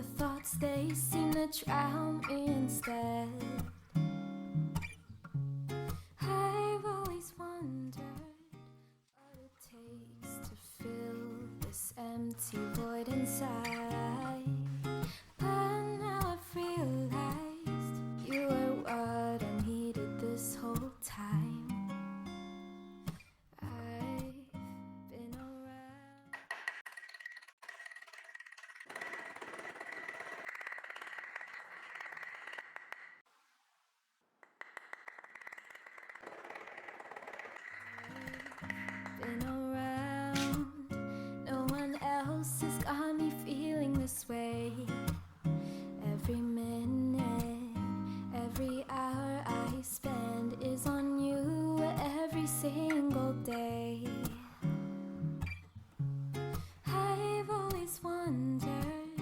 the thoughts, they seem to drown me instead. I've always wondered what it takes to fill this empty void inside. But now I've realized you were what I needed this whole time. I've been around. Been around. No one else has got me feeling this way. Every minute, every hour I spend is on you every single day. I've always wondered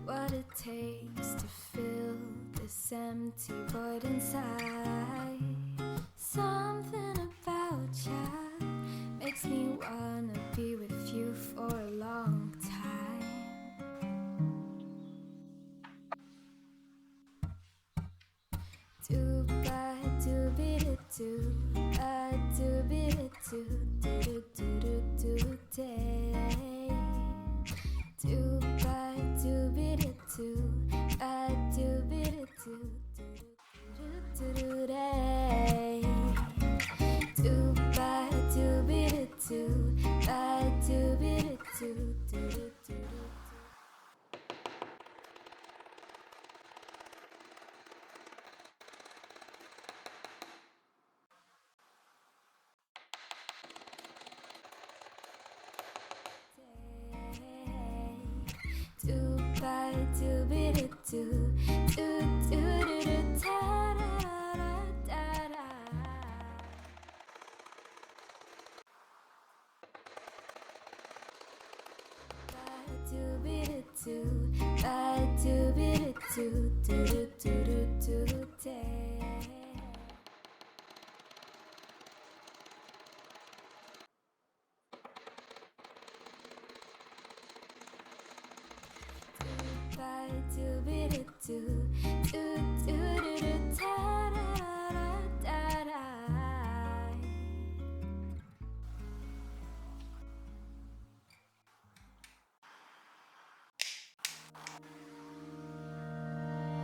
what it takes to fill this empty void inside. Something about you makes me wanna be with you for a long time. Do ba do be do ba do be do do do do do day. Do ba do be do ba do be do do do do day. Do ba do be do ba do be do do do do. Do ba do be do do do do do da da da da. Ba do be do ba do be do do do do do day. Ba do be do do do do do da da da da.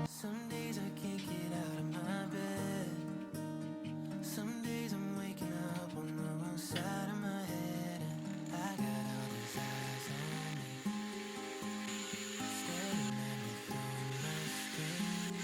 Some days I can't get out of my bed. Some days I'm waking up on the wrong side of my head. And I got all these eyes on me, staring at me through my screen.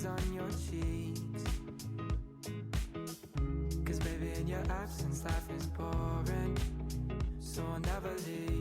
is on your cheeks. Cause baby, in your absence, life is boring. So I'll never leave.